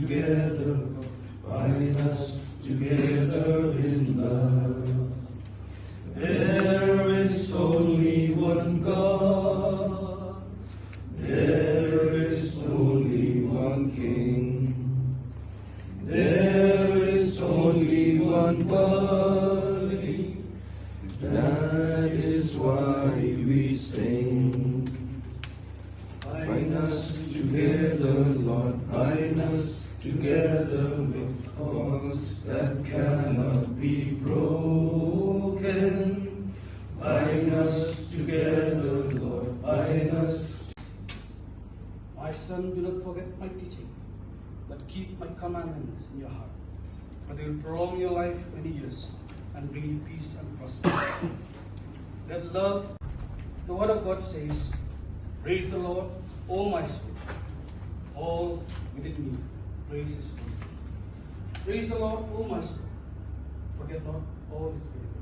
together, bind us together in love. There is only one God, there is only one King, there is only one body, that is why we sing. Bind us together, Lord, bind us together with cords that cannot be broken. Bind us together, Lord, bind us. My son, do not forget my teaching, but keep my commandments in your heart, for they will prolong your life many years and bring you peace and prosperity. Let love, the word of God says, praise the Lord, O my soul, all within me, praise his name. Praise the Lord, O my soul, forget not all his benefits.